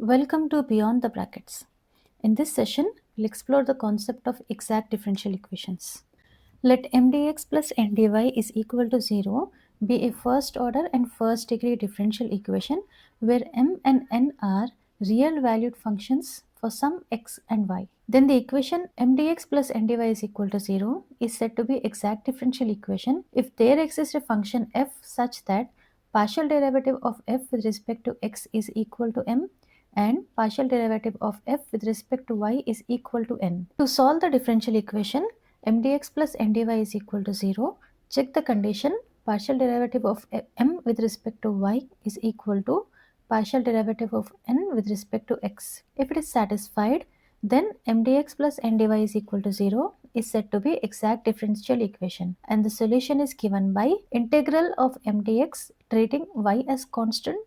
Welcome to Beyond the Brackets. In this session, we'll explore the concept of exact differential equations. Let m dx plus n dy is equal to 0 be a first order and first degree differential equation where m and n are real valued functions for some x and y. Then the equation m dx plus n dy is equal to 0 is said to be exact differential equation if there exists a function f such that partial derivative of f with respect to x is equal to m and partial derivative of f with respect to y is equal to n. To solve the differential equation m dx plus n dy is equal to 0, check the condition partial derivative of m with respect to y is equal to partial derivative of n with respect to x. If it is satisfied, then m dx plus n dy is equal to 0 is said to be exact differential equation, and the solution is given by integral of m dx treating y as constant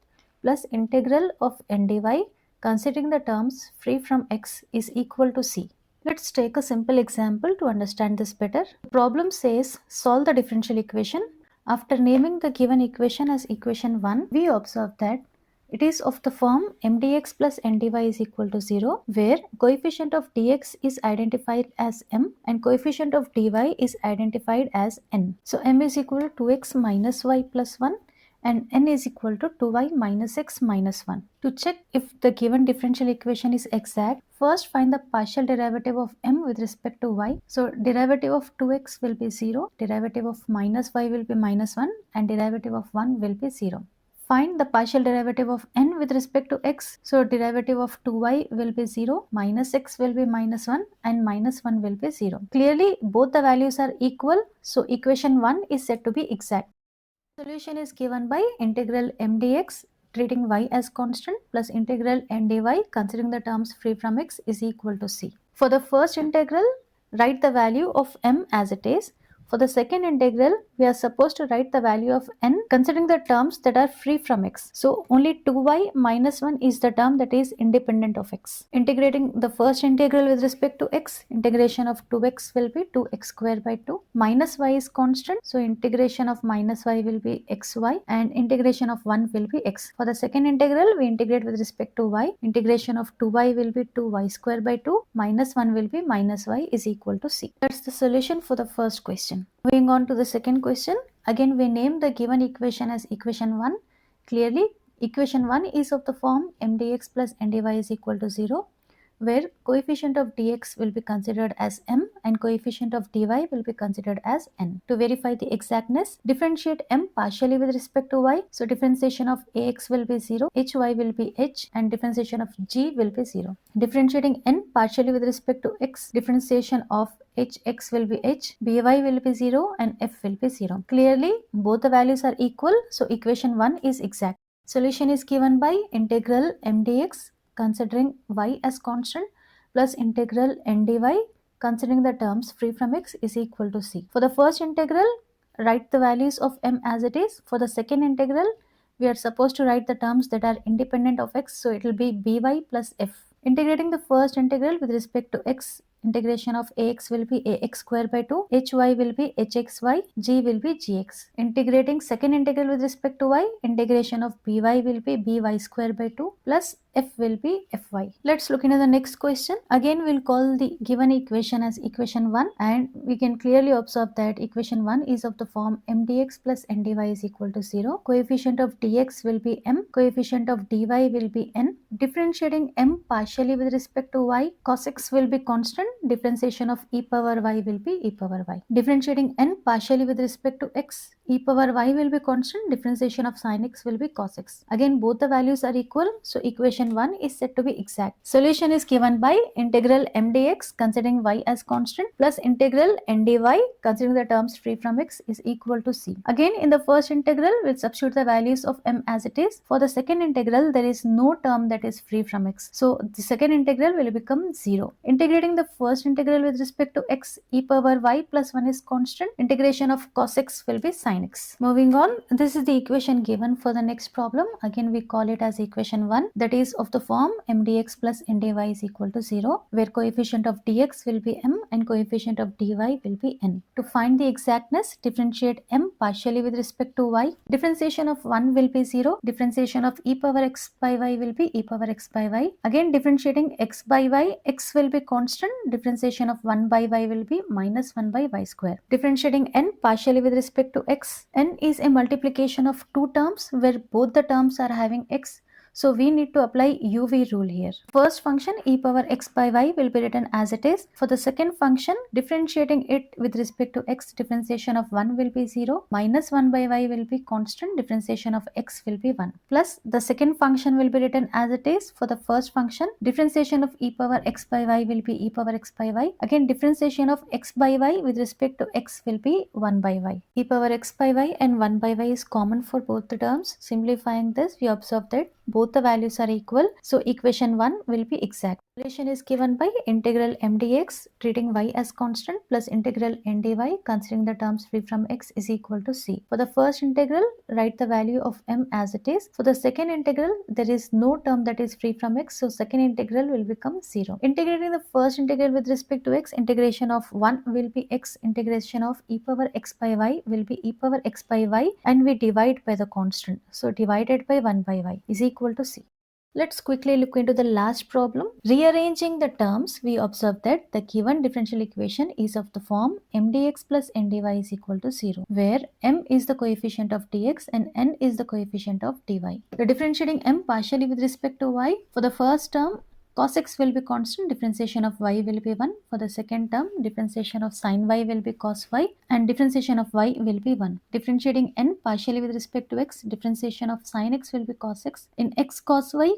plus integral of n dy considering the terms free from x is equal to c. Let's take a simple example to understand this better. The problem says solve the differential equation. After naming the given equation as equation 1, we observe that it is of the form m dx plus n dy is equal to 0, where coefficient of dx is identified as m and coefficient of dy is identified as n. So m is equal to 2x minus y plus 1 and n is equal to 2y minus x minus 1. To check if the given differential equation is exact, first find the partial derivative of m with respect to y. So derivative of 2x will be 0, derivative of minus y will be minus 1 and derivative of 1 will be 0. Find the partial derivative of n with respect to x. So derivative of 2y will be 0, minus x will be minus 1 and minus 1 will be 0. Clearly both the values are equal, so equation 1 is said to be exact. Solution is given by integral m dx treating y as constant plus integral n dy considering the terms free from x is equal to c. For the first integral, write the value of m as it is. For the second integral, we are supposed to write the value of n considering the terms that are free from x. So only 2y minus 1 is the term that is independent of x. Integrating the first integral with respect to x, integration of 2x will be 2x square by 2. Minus y is constant, so integration of minus y will be xy and integration of 1 will be x. For the second integral, we integrate with respect to y. Integration of 2y will be 2y square by 2. Minus 1 will be minus y is equal to c. That's the solution for the first question. Moving on to the second question, again we name the given equation as equation 1. Clearly, equation 1 is of the form m dx plus n dy is equal to 0, where coefficient of dx will be considered as m and coefficient of dy will be considered as n. To verify the exactness, differentiate m partially with respect to y. So differentiation of ax will be 0, hy will be h and differentiation of g will be 0. Differentiating n partially with respect to x, differentiation of hx will be h, by will be 0 and f will be 0. Clearly both the values are equal, so equation 1 is exact. Solution is given by integral m dx considering y as constant plus integral n dy considering the terms free from x is equal to c. For the first integral, write the values of m as it is. For the second integral, we are supposed to write the terms that are independent of x, so it will be by plus f. Integrating the first integral with respect to x, integration of ax will be ax square by 2, hy will be hxy, g will be gx. Integrating second integral with respect to y, integration of by will be by square by 2 plus f will be fy. Let's look into the next question. Again we'll call the given equation as equation 1 and we can clearly observe that equation 1 is of the form m dx plus n dy is equal to 0. Coefficient of dx will be m, coefficient of dy will be n. Differentiating m partially with respect to y, cos x will be constant, differentiation of e power y will be e power y. Differentiating n partially with respect to x, e power y will be constant, differentiation of sin x will be cos x. Again both the values are equal, so equation 1 is said to be exact. Solution is given by integral m dx considering y as constant plus integral n dy considering the terms free from x is equal to c. Again in the first integral, we'll substitute the values of m as it is. For the second integral, there is no term that is free from x, so the second integral will become 0. Integrating the first integral with respect to x e power y plus 1 is constant. Integration of cos x will be sin x. Moving on, this is the equation given for the next problem. Again, we call it as equation 1, that is of the form m dx plus n dy is equal to 0, where coefficient of dx will be m and coefficient of dy will be n. To find the exactness, differentiate m partially with respect to y. Differentiation of 1 will be 0. Differentiation of e power x by y will be e power x by y. Again, differentiating x by y, x will be constant. Differentiation of 1 by y will be minus 1 by y square. Differentiating n partially with respect to x. N is a multiplication of two terms where both the terms are having x. So we need to apply UV rule here. First function e power x by y will be written as it is. For the second function, differentiating it with respect to x, differentiation of 1 will be 0, minus 1 by y will be constant, differentiation of x will be 1. Plus the second function will be written as it is. For the first function, differentiation of e power x by y will be e power x by y. Again, differentiation of x by y with respect to x will be 1 by y. E power x by y and 1 by y is common for both the terms. Simplifying this, we observe that both the values are equal, so equation 1 will be exact. Solution is given by integral m dx treating y as constant plus integral n dy considering the terms free from x is equal to c. For the first integral, write the value of m as it is. For the second integral, there is no term that is free from x, so second integral will become 0. Integrating the first integral with respect to x, integration of 1 will be x, integration of e power x by y will be e power x by y, and we divide by the constant, so divided by 1 by y is equal to c. Let's quickly look into the last problem. Rearranging the terms, we observe that the given differential equation is of the form m dx plus n dy is equal to 0, where m is the coefficient of dx and n is the coefficient of dy. The differentiating m partially with respect to y, for the first term, cos x will be constant, differentiation of y will be 1. For the second term, differentiation of sin y will be cos y and differentiation of y will be 1. Differentiating n partially with respect to x, differentiation of sin x will be cos x. In x cos y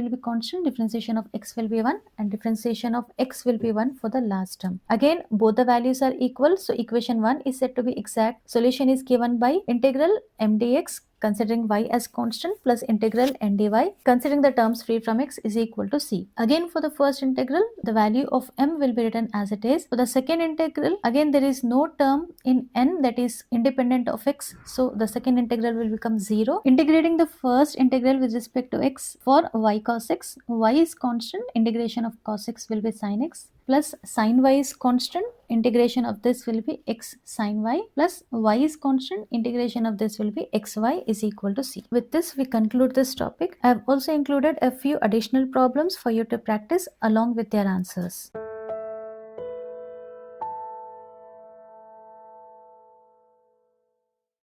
will be constant, differentiation of x will be 1 and differentiation of x will be 1 for the last term. Again, both the values are equal, so equation 1 is said to be exact. Solution is given by integral m dx considering y as constant plus integral n dy considering the terms free from x is equal to c. Again, for the first integral, the value of m will be written as it is. For the second integral, again there is no term in n that is independent of x, so the second integral will become 0. Integrating the first integral with respect to x, for y cos x, y is constant, integration of cos x will be sin x, plus sin y is constant, integration of this will be x sin y, plus y is constant, integration of this will be xy is equal to c. With this, we conclude this topic. I have also included a few additional problems for you to practice along with their answers.